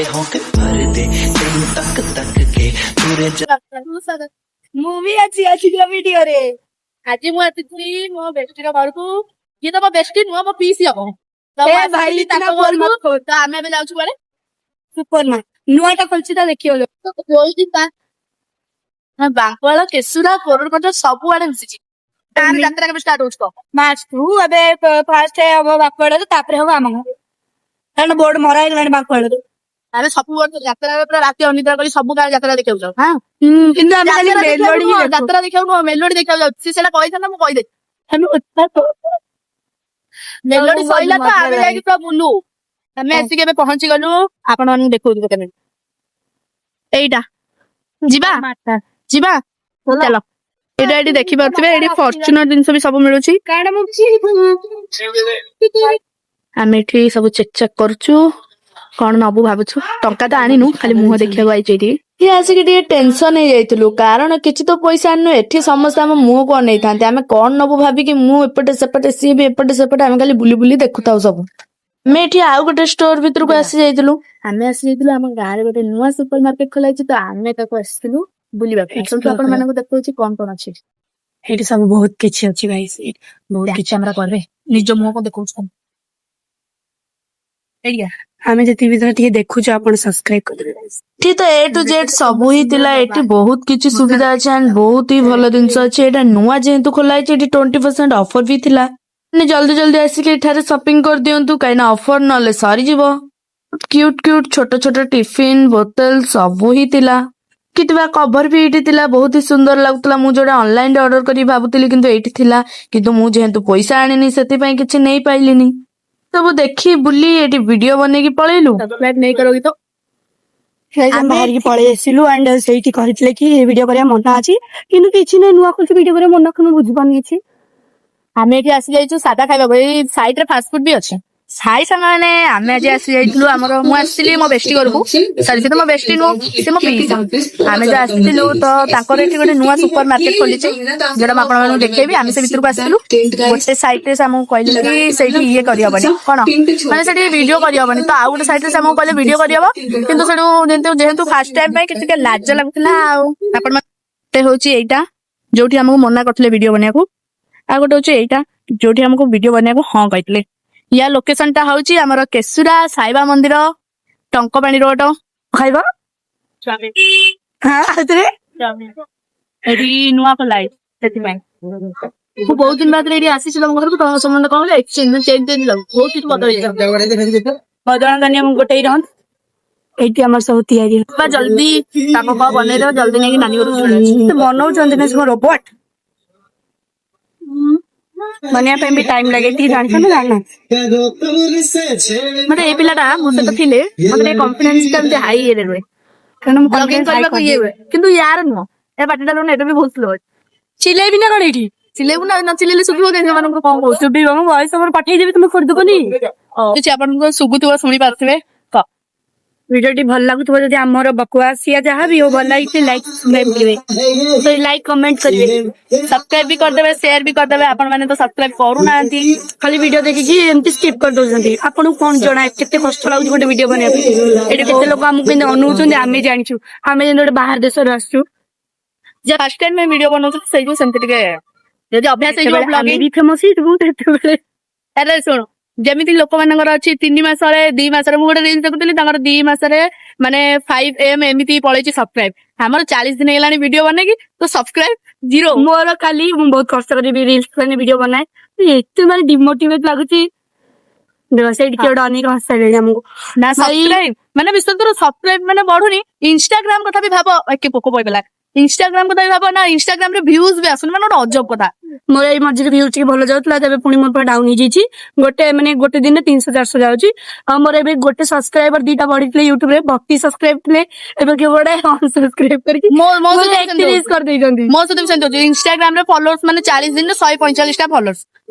दे होंठ भर दे तेनू तक तक के पूरे ମୁଁ ବି ଆଜି ଆସିଥିଲା ଭିଡିଓରେ। ଆଜି ମୁଁ ଆସିଥିଲି ମୋ ବେଷ୍ଟିର ଘରକୁ। ଇଏ ତ ମୋ ବେଷ୍ଟି ନୁହଁ, ମୋ ପିଇସି ହବ। ତ ମୁଁ ଆସିଥିଲି ତାଙ୍କ ଘରକୁ। ତ ଆମେ ଏବେ ଯାଉଛୁ କୁଆଡେ? ସୁପରମାର୍ଟ ନୂଆଟା ଖୋଲିଛି ତା ଦେଖିବ। ଯୋଉଠି ବାଙ୍କୁଆଳ, କେଶୁରା, କୋରଡକଟ ସବୁଆଡେ ମିଶିଛି। ତାର ଯାତ୍ରା କେବେ ଷ୍ଟାର୍ଟ ହଉଛି କହ? ମାର୍ଚ୍ଚ ଏବେ ଫାର୍ଷ୍ଟ ହବ ବାଙ୍କୁଆଳରେ, ତାପରେ ହବ ଆମ ଗାଁ। କାରଣ ବୋର୍ଡ ମରା ହେଇଗଲାଣି ବାଙ୍କୁଆଳରେ। ଆମେ ସବୁ ବର୍ଷ ଯାତ୍ରା ପୁରା ରାତି ଅନିଦ୍ରା କରି ସବୁ ଗାଁ ଯାତ୍ରା ଦେଖିବାକୁ ଯାଉ। ହଁ କିନ୍ତୁ ଆମେ ଖାଲି ମେଲୋଡି ଯାତ୍ରା ଦେଖିବାକୁ ନୁହଁ, ମେଲୋଡି ଦେଖିବାକୁ ଯାଉ। ସେ ସେଇଟା କହିଥାନ୍ତା ମୁଁ କହିଦେବି। ମେଲୋଡି ସଇଲା ତ ଆମେ ଯାଇକି ପୁରା ବୁଲୁ। ଆମେ ଆସିକି ଏବେ ପହଞ୍ଚି ଗଲୁ। ଆପଣ ମାନଙ୍କୁ ଦେଖଉଛୁ କେତେ ମିନିଟ୍। ଏଇଟା ଯିବା ଯିବା ଚାଲ। ଏଇଟା ଏଠି ଦେଖିପାରୁଥିବେ, ଏଠି ଫର୍ଚୁନର ଜିନିଷ ବି ସବୁ ମିଳୁଛି। ଆମେ ଏଠି ସବୁ ଚେକ୍ ଚେକ୍ କରୁଛୁ, କଣ ନବୁ ଭାବୁଛୁ। ଟଙ୍କା ତ ଆଣିନୁ, ଖାଲି ମୁହଁ ଦେଖିବାକୁ ଆଇଛୁ ଏଠି। ଇଏ ଆସିକି ଟିକେ ଟେନସନ ହେଇଯାଇଥିଲୁ, କାରଣ କିଛି ତ ପଇସା ଆଣିନୁ। ଏଠି ସମସ୍ତେ ଆମ ମୁହଁକୁ ଅନେଇଥାନ୍ତି, ଆମେ କଣ ନବୁ ଭାବିକି ମୁଁ ଏପଟେ ସେପଟେ, ସିଏ ବି ଏପଟେ ସେପଟେ, ଆମେ ଖାଲି ବୁଲି ବୁଲି ଦେଖୁଥାଉ ସବୁ। ଆମେ ଏଠି ଆଉ ଗୋଟେ ଷ୍ଟୋର ଭିତରକୁ ଆସି ଯାଇଥିଲୁ। ଆମେ ଆସି ଯାଇଥିଲୁ ଆମ ଗାଁରେ ଗୋଟେ ନୂଆ ସୁପର ମାର୍କେଟ ଖୋଲା ହେଇଛି, ତ ଆମେ ତାକୁ ଆସିଥିଲୁ ବୁଲିବାକୁ। ଆସନ୍ତୁ ଆପଣ ମାନଙ୍କୁ ଦେଖଉଛି କଣ କଣ ଅଛି। ଏଇଠି ସବୁ ବହୁତ କିଛି ଅଛି ଭାଇ, ବହୁତ କିଛି ଆମର କରିବେ। ନିଜ ମୁହଁକୁ ଦେଖଉଛୁ ଆମେ ଯେତିକି ଭିତରେ ଟିକେ ଦେଖୁଛୁ, ଆପଣ ସବସ୍କ୍ରାଇବ କରିଦେବେ। ଏଠି ତ ଏ ଟୁ ଜେଡ୍ ସବୁ ହିଁ ଥିଲା। ଏଠି ବହୁତ କିଛି ସୁବିଧା ଅଛି, ଆଣ୍ଡ ବହୁତ ହି ଭଲ ଜିନିଷ ଅଛି। ଏଇଟା ନୂଆ ଯେହେତୁ ଖୋଲା ହେଇଛି, ଏଠି 20% ଅଫର ବି ଥିଲା। ମାନେ ଜଲ୍ଦି ଜଲ୍ଦି ଆସିକି ଏଠାରେ ସପିଂ କରିଦିଅନ୍ତୁ, କାହିଁକିନା ଅଫର ନହେଲେ ସରିଯିବ। କ୍ୟୁଟ୍ କ୍ୟୁଟ୍ ଛୋଟ ଛୋଟ ଟିଫିନ ବୋତଲ ସବୁ ହିଁ ଥିଲା। କିଥିବା କଭର ବି ଏଇଠି ଥିଲା, ବହୁତ ହି ସୁନ୍ଦର ଲାଗୁଥିଲା। ମୁଁ ଯୋଉଟା ଅନଲାଇନ ରେ ଅର୍ଡର କରି ଭାବୁଥିଲି, କିନ୍ତୁ ଏଇଠି ଥିଲା। କିନ୍ତୁ ମୁଁ ଯେହେତୁ ପଇସା ଆଣିନି, ସେଥିପାଇଁ କିଛି ନେଇ ପାଇଲିନି। ସବୁ ଦେଖି ବୁଲି ଏଠି ଭିଡିଓ ବନେଇକି ପଳେଇଲୁ। ବାହାରିକି ପଳେଇ ଆସିଲୁ, ଆଣ୍ଡ ସେଇଠି କହିଥିଲେ କି ଭିଡିଓ କରିବା ମନା ଅଛି, କିନ୍ତୁ କିଛି ନାହିଁ, ନୂଆ ଖୋଲିଛି ଭିଡିଓ କରିବା ମନା କଣ ବୁଝିପାରୁନି କିଛି। ଆମେ ଏଠି ଆସି ଯାଇଛୁ ସାଧା ଖାଇବାକୁ। ଏଇ ସାଇଡ ରେ ଫାଷ୍ଟଫୁଡ ବି ଅଛି। ସାଇ ସାଙ୍ଗ ମାନେ ଆମେ ଆଜି ଆସି ଯାଇଥିଲୁ ଆମର, ମୁଁ ଆସିଥିଲି ମୋ ବେଷ୍ଟି ଘରକୁ। ସରି, ସେ ତ ମୋ ବେଷ୍ଟି ନୁହଁ, ସେ ମୋ ପିଇସା। ଆମେ ଯୋଉ ଆସିଥିଲୁ, ତ ତାଙ୍କର ଏଠି ଗୋଟେ ନୂଆ ସୁପର ମାର୍କେଟ ଖୋଲିଛି, ଯୋଉଟା ମୁଁ ଆପଣମାନଙ୍କୁ ଦେଖେଇବି। ଆମେ ସେ ଭିତରକୁ ଆସିଥିଲୁ। ଗୋଟେ ସାଇଡ ରେ ସେ ଆମକୁ କହିଲେ କି ସେଇଠି ଇଏ କରିହବନି, କଣ ମାନେ ସେଠି ଭିଡିଓ କରିହବନି। ତ ଆଉ ଗୋଟେ ସାଇଡ ରେ ସେ ଆମକୁ କହିଲେ ଭିଡିଓ କରିହବ, କିନ୍ତୁ ସେଠୁ ଯେହେତୁ ଫାର୍ଷ୍ଟ ଟାଇମ ପାଇଁ ଟିକେ ଲାଜ ଲାଗୁଥିଲା। ଆଉ ଆପଣ ଗୋଟେ ହଉଛି ଏଇଟା, ଯୋଉଠି ଆମକୁ ମନା କରିଥିଲେ ଭିଡିଓ ବନେଇବାକୁ। ଆଉ ଗୋଟେ ହଉଛି ଏଇଟା, ଯୋଉଠି ଆମକୁ ଭିଡିଓ ବନେଇବାକୁ ହଁ କହିଥିଲେ। ୟା ଲୋକେସନ ଟା ହଉଛି ଆମର କେଶୁରା ସାଇବା ମନ୍ଦିର, ଟଙ୍କପାଣି ରୋଡ। ଖାଇବ ଏଠି ନୂଆ ଖୋଲା ହେଇଛି, ସେଥିପାଇଁ ମୁଁ ବହୁତ ଦିନ ବାଦରେ ଏଠି ଆସିଛି ତମ ଘରକୁ। ତମ ସମସ୍ତେ କଣ କହିଲେ ଚେଞ୍ଜ ଲାଗୁ, ବହୁତ କିଛି ବଦଳିଯାଇଛି। ବଦଳାନ୍ତାନି ଆମକୁ ଗୋଟେ ରହନ୍ତି। ଏଇଠି ଆମର ସବୁ ତିଆରି ବା ଜଲ୍ଦି ତାଙ୍କ କଣ ବନେଇଦବ, ଜଲ୍ଦି ନେଇକି ନାନୀ ଘରକୁ ବନଉଛନ୍ତି ନା ସେ ରୋବଟ। ବନେଇବା ପାଇଁ ବି ଟାଇମ ଲାଗେ, ଟିକେ ଜାଣିଛନ୍ତି ନା ମତେ ଏଇ ପିଲାଟା ମୋ ସହିତ ଥିଲେ, ମତେ ଟିକେ କନଫିଡେନ୍ସ ଟା ଏମିତି ହାଇ ଇଏରେ ରୁହେ, କାରଣ ମୁଁ ବ୍ଲଗିଂ କରିବାକୁ ଇଏ ହୁଏ। କିନ୍ତୁ ୟାର ନୁହଁ, ଏ ପାଟିଟା ଏବେ ବି ବହୁତ ସ୍ଲୋ ଅଛି। ଚିଲେଇବି ନା କଣ ଏଇଠି? ଚିଲେଇବୁ ନା, ନ ଚିଲେଇଲେ ଶୁଭିବ କେମିତି ସେମାନଙ୍କୁ? କଣ କହୁଛୁ? ଶୁଭିବ, ମୁଁ ଭଏସ ଓଭର ପଠେଇଦେବି, ତୁମେ ଖୋଲିଦବନି। କିଛି ଆପଣଙ୍କୁ ଶୁଭୁଥିବ, ଶୁଣି ପାରୁଥିବେ। ଭିଡିଓଟି ଭଲ ଲାଗୁଥିବ, ଯଦି ଆମର ବକୱାସିଆ ଯାହା ବି ହଉ ଭଲ ଲାଗିଥିଲେ ଲାଇକ୍ ସବସ୍କ୍ରାଇବ କରିବେ, ଲାଇକ୍ କମେଣ୍ଟ କରିବେ, ସବସ୍କ୍ରାଇବ ବି କରିଦେବେ, ସେୟାର ବି କରିଦେବେ। ଆପଣ ମାନେ ତ ସବସ୍କ୍ରାଇବ କରୁନାହାନ୍ତି, ଖାଲି ଭିଡିଓ ଦେଖିକି ଏମିତି ସ୍କିପ୍ କରିଦଉଛନ୍ତି। ଆପଣଙ୍କୁ କଣ ଜଣା କେତେ କଷ୍ଟ ଲାଗୁଛି ଗୋଟେ ଭିଡିଓ ବନେଇବା ପାଇଁ? ଏଠି କେତେ ଲୋକ ଆମକୁ କେମିତି ଅନଉଛନ୍ତି ଆମେ ଜାଣିଛୁ। ଆମେ ଯେମିତି ଗୋଟେ ବାହାର ଦେଶରୁ ଆସିଛୁ, ଯେ ଫାର୍ଷ୍ଟ ଟାଇମ ଭିଡିଓ ବନଉଛନ୍ତି, ସେଇ ଯୋଉ ସେମିତି ଟିକେ ଯଦି ଅଭ୍ୟାସ ହେଇଯିବ, ଆମେ ବି ଫେମସ ହେଇଯିବୁ ସେତେବେଳେ। ଆରେ ଶୁଣୁ, ଯେମିତି ଲୋକମାନଙ୍କର ଅଛି 3 ମାସରେ 2 ମାସରେ, ମୁଁ ଗୋଟେ ରିଲ ଦେଖୁଥିଲି, ତାଙ୍କର 2 ମାସରେ ମାନେ 5M ଏମିତି ପଳେଇଛି ସବସ୍କ୍ରାଇବ। ଆମର 40 ଦିନ ହେଇଗଲାଣି ଭିଡିଓ ବନେଇକି, ତ ସବସ୍କ୍ରାଇବ 0। ମୋର କାଲି ମୁଁ ବହୁତ କଷ୍ଟ କରି ରିଲ୍ସ ଭିଡିଓ ବନାଏ, ଏତେ ମାନେ ଡିମୋଟିଭେଟ ଲାଗୁଛି। ସେଇଠି କିଏ ଗୋଟେ ଅନେକ ହସାଇଲେଣି ଆମକୁ ନା। ସବସ୍କ୍ରାଇବ ମାନେ ବିଶ୍ୱାସ କର, ସବସ୍କ୍ରାଇବ ମାନେ ବଢୁନି। ଇନଷ୍ଟାଗ୍ରାମ କଥା ବି ଭାବ, କିଏ ପୋକ ପଇଗଲା। ଇନଷ୍ଟାଗ୍ରାମ କଥା ବି ଭାବ ନା, ଇନଷ୍ଟାଗ୍ରାମ ରେ ଭ୍ୟୁଜ ବି ଆସୁନି, ମାନେ ଗୋଟେ ଅଜବ କଥା। ମୋର ଏଇ ମଝିରେ ଭ୍ୟୁଜ ଟିକେ ଭଲ ଯାଉଥିଲା, ତେବେ ପୁଣି ମୋର ପୁରା ଡାଉନ ହେଇଯାଇଛି। ଗୋଟେ ଦିନରେ 300-400 ଯାଉଛି। ଆଉ ମୋର ଏବେ ଗୋଟେ ସବସ୍କ୍ରାଇବର 2ଟା ବଢିଥିଲେ ୟୁଟ୍ୟୁବରେ, 32 ସବସ୍କ୍ରାଇବ ଥିଲେ, ଏବେ କେବେ ଗୋଟେ ଅନସବସ୍କ୍ରାଇବ କରିକି ମୋ ସହିତ 31 କରିଦେଇଛନ୍ତି। ମୋ ସହିତ ବି ସେମିତି ହଉଛି। ଇନଷ୍ଟାଗ୍ରାମ ରେ ଫଲୋଅର୍ସ ମାନେ 40 ଦିନରେ 145ଟା ଫଲୋଅର୍ସ।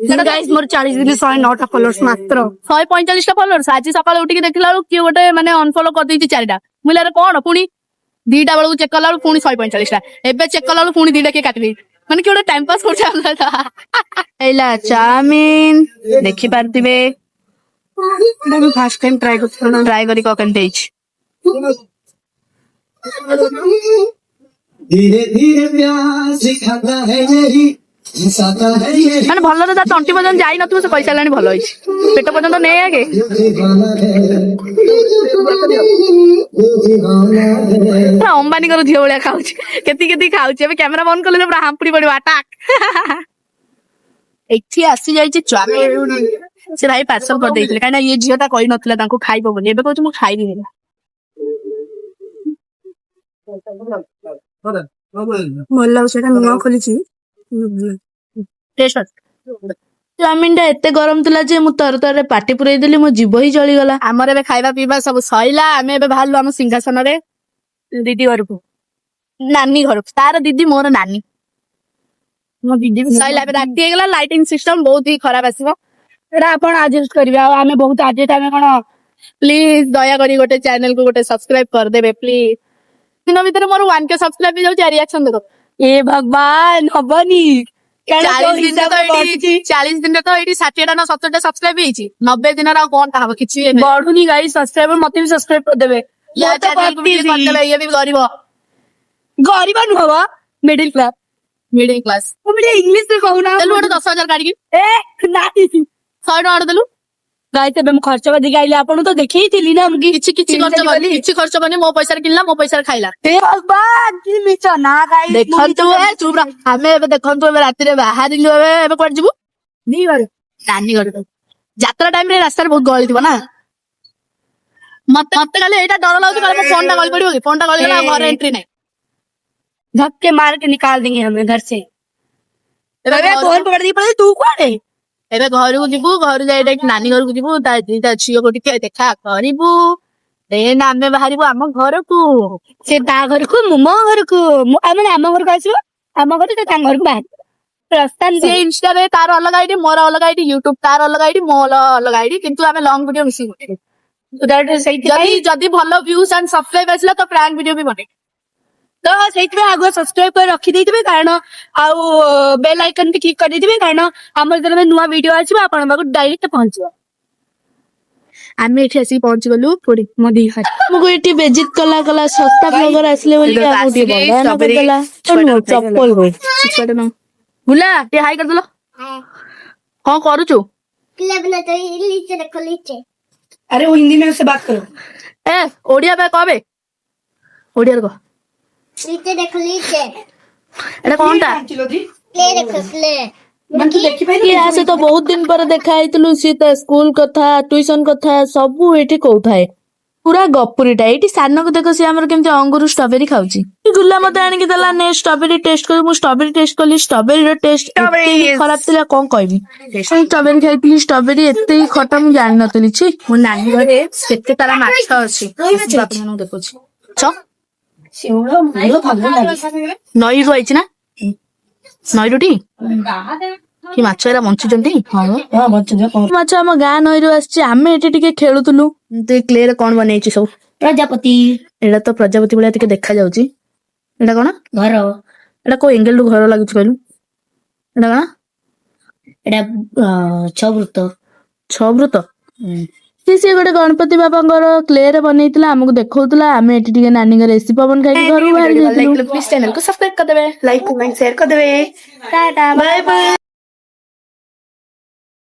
ଗାଇସ୍ ମୋର 40 ଦିନରେ 109ଟା ଫଲୋଅର୍ସ, ମାତ୍ର 145ଟା ଫଲୋଅର୍ସ। ଆଜି ସକାଳେ ଉଠିକି ଦେଖିଲା ବେଳକୁ କିଏ ଗୋଟେ ମାନେ ଅନଫଲୋ କରିଦେଇଛି 4ଟା। ମୁଁ କହିଲି କଣ, ପୁଣି 2ଟା ବେଳକୁ ଚେକ୍ କଲା ବେଳକୁ ପୁଣି 145ଟା। ଏବେ ଚେକ୍ କଲା ବେଳକୁ ପୁଣି 2ଟା କିଏ କାଟିଦେଇଛି। ମାନେ କିଏ ଗୋଟେ ଟାଇମ ପାସ୍ କରୁଛି। ହେଇଲା ଚାଉମିନ ଦେଖିପାରୁଥିବେ, ଫାର୍ଷ୍ଟ ଟାଇମ ଟ୍ରାଏ କରି କେମିତି ହେଇଛି। धीरे धीरे प्यार सिखाता है यही हंसाता है यही ମାନେ ଭଲରେ ତା ତଣ୍ଟି ପର୍ଯ୍ୟନ୍ତ ଯାଇ ନଥିବ ସେ କହିସାରିଲାଣି ଭଲ ହେଇଛି ପେଟ ପର୍ଯ୍ୟନ୍ତ ନେଇ ଆଗେ दीवाना है दीवाना है ପୁରା ଅମ୍ବାନୀଙ୍କର ଝିଅ ଭଳିଆ ଖାଉଛି କେତିକି କେତିକି ଖାଉଛି ଏବେ କ୍ୟାମେରା ବନ୍ଦ କଲେ ପୁରା ହାମ୍ପୁଡି ପଡିବ ଆଟାକ ଏଠି ଆସି ଯାଇଛି ଚାଉମିନ ସେ ଭାଇ ପାର୍ସଲ କରିଦେଇଥିଲେ କାହିଁକି ନା ଇଏ ଝିଅ ଟା କହିନଥିଲା ତାଙ୍କୁ ଖାଇବ ବୋଲି ଏବେ କହୁଛି ମୁଁ ଖାଇବିନି ଭଲ ଲାଗୁଛି ଏଟା ନୂଆ ଖୋଲିଛି ଚାଉମିନ ଟା ଏତେ ଗରମ ଥିଲା ଯେ ମୁଁ ତରତରରେ ପାଟି ପୁରେଇ ଦେଲି ମୋ ଜିଭ ହିଁ ଜଳିଗଲା ଆମର ଏବେ ଖାଇବା ପିଇବା ସବୁ ସଇଲା ଆମେ ଏବେ ବାହାରିଲୁ ଆମ ସିଂହାସନରେ ଦିଦି ଘରକୁ ନାନୀ ଘରକୁ ତାର ଦିଦି ମୋର ନାନୀ ମୋ ଦିଦି ସଇଲା ଏବେ ରାତି ହେଇଗଲା ଲାଇଟିଂ ସିଷ୍ଟମ ବହୁତ ହି ଖରାପ ଆସିବ ଏଟା ଆପଣ ଆଡଜଷ୍ଟ କରିବେ ଆଉ ଆମେ ବହୁତ ଆଡଜଷ୍ଟ ଆମେ କଣ ପ୍ଲିଜ ଦୟାକରି ଗୋଟେ ଚ୍ୟାନେଲ କୁ ଗୋଟେ ସବସ୍କ୍ରାଇବ କରିଦେବେ ପ୍ଲିଜ ଦିନ ଭିତରେ ମୋର 1K ସବସ୍କ୍ରାଇବ ହେଇଯାଉଛି ରିଆକ୍ସନ ଦେଖ ଏ ଭଗବାନ ହବନି 40 ଦିନରେ ତ ଏଇଠି 60ଟା ନା 70ଟା ସବସ୍କ୍ରାଇବ ହେଇଛି 90 ଦିନରେ ଆଉ କଣ ହବ କିଛି ବଢୁନି ଗାଇ ସବସ୍କ୍ରାଇବର ମତେ ବି ସବସ୍କ୍ରାଇବ କରିଦେବେ ଇଏ ବି ଗରିବ ଗରିବ ନୁହଁ ମିଡିଲ କ୍ଲାସ ମୁଁ ବି ଇଂଲିଶ ରେ କହୁନା ଦେଲୁ ଗୋଟେ 10,000 କାଢିକି ଏ ନାଇଁ 100 ଟଙ୍କା ଦେଲୁ ଗାଇ ତେବେ ମୁଁ ଖର୍ଚ୍ଚ କରିକି ଆଇଲି ଆପଣ ତ ଦେଖେଇଥିଲି ନା କିଛି ଖର୍ଚ୍ଚ ବନି ମୋ ପଇସାରେ କିଣିଲା ମୋ ପଇସାରେ ଖାଇଲା ଦେଖନ୍ତୁ ଚୁପ ଆମେ ଏବେ ଦେଖନ୍ତୁ ଏବେ ରାତିରେ ବାହାରିଲୁ ଏବେ କୁଆଡେ ଯିବୁ ନାନୀ ଘର ଯାତ୍ରା ଟାଇମ ରେ ରାସ୍ତାରେ ବହୁତ ଗହଳି ଥିବ ନା ମତେ ଖାଲି ଏଇଟା ଡର ଲାଗୁଛି କାଳେ ମୋ ଫୋନ ଟା ଗଳି ପଡିବ କି ଫୋନ ଟା ଗଳିଗଲା ଆଉ ଘରେ एंट्री नहीं धक्के मार के निकाल देंगे हमें घर से फोन पकड़ दी पड़े तू कुआड़े ଏବେ ଘରକୁ ଯିବୁ ଘରୁ ଯାଇ ନାନୀ ଘରକୁ ଯିବୁ ତା ଝିଅକୁ ଟିକେ ଦେଖା କରିବୁ ଦେନ୍ ଆମେ ବାହାରିବୁ ଆମ ଘରକୁ ସେ ତା ଘରକୁ ମୁଁ ମୋ ଘରକୁ ଆମେ ଆମ ଘରକୁ ଆସିବ ଆମ ଘରୁ ସେ ତାଙ୍କ ଘରକୁ ବାହାରିବ ପ୍ରସ୍ଥାନ ସେ ଇନଷ୍ଟାରେ ତାର ଅଲଗା ଆଇଡି ମୋର ଅଲଗା ଆଇଡି ୟୁଟ୍ୟୁବ ତାର ଅଲଗା ଆଇଡି ମୋର ଅଲଗା ଆଇଡି କିନ୍ତୁ ଆମେ ଲଙ୍ଗ ଭିଡିଓ ମିଶିକି ଯଦି ଭଲ ଭ୍ୟୁଜ ଆଣ୍ଡ ସବସ୍କ୍ରାଇବ ଆସିଲା ତ ପ୍ରାଙ୍କ ଭିଡିଓ ବି ବନେଇବୁ ତ ସେଇଥିପାଇଁ ଆଗୁଆ ସବସ୍କ୍ରାଇବ କରି ରଖିଦେଇଥିବେ କାରଣ ଆଉ ବେଲ ଆଇକନ ବି କ୍ଲିକ କରିଦେଇଥିବେ କାରଣ ଆମର ଯେତେବେଳେ ନୂଆ ଭିଡିଓ ଆସିବ ଆପଣଙ୍କ ପାଖକୁ ଡାଇରେକ୍ଟ ପହଞ୍ଚିବ ଆମେ ଏଠି ଆସିକି ପହଞ୍ଚିଗଲୁ କୋଉଠି ମୋ ଦି ଘରେ ଆମକୁ ଏଠି ବେଜିତ କଲା ଶସ୍ତା ବ୍ଲଗର ଆସିଲେ ବୋଲି ଆମକୁ ଟିକେ ବନ୍ଦାୟନ କରିଦେଲା ଚପଲ ବୁଲା ଟିକେ ହାଇ କରିଦେଲ କଣ କରୁଛୁ अरे वो हिंदी में उससे बात करो ए ओडिया पे कबे ओडिया को नीचे देखो नीचे एटा कोनटा प्ले देखो प्ले मन तू देखी पाई क्लास तो बहुत दिन पर देखा आइतलु सी त स्कूल कथा ट्यूशन कथा सब एठी कहउथाए पूरा गपुरीटा एठी सानो को देखो सी हमर केमते अंगूर स्ट्रॉबेरी खाउची गुल्ला मते आनी के दला ने स्ट्रॉबेरी टेस्ट कर मु स्ट्रॉबेरी टेस्ट करली स्ट्रॉबेरी रो टेस्ट एते खराब थिला कोन कहबी स्ट्रॉबेरी खाइतली स्ट्रॉबेरी एते खटा मु जानि नतली छी मो नानी घरे केते तारा माछ अछि बाप मनु देखो छी छ शिवलो मुलो भालो लागे नई रो आइछि ना नई रोटी कि माछ एरा बंचुचंती हां बच्चा जो माछ हम गाँ नई रो आछि आमे एठी टिके खेलुतलु ते क्ले रे कोन बनेछि सब प्रजापति एटा तो प्रजापति भलिया टिके देखा जाउची एटा कोन घर एटा को एंगल रु घर लागुछ कहलु एटा कोन एटा छवृत से गोटे गणपति बाबांकर क्ले रे बनैतिला हमकु देखौतला आमे एठी टिके नानी घर एसी पवन खाइ घर बाहर जाइतलु प्लीज चैनल को सब्सक्राइब कर देबे लाइक कमेंट शेयर कर देबे टाटा बाय बाय।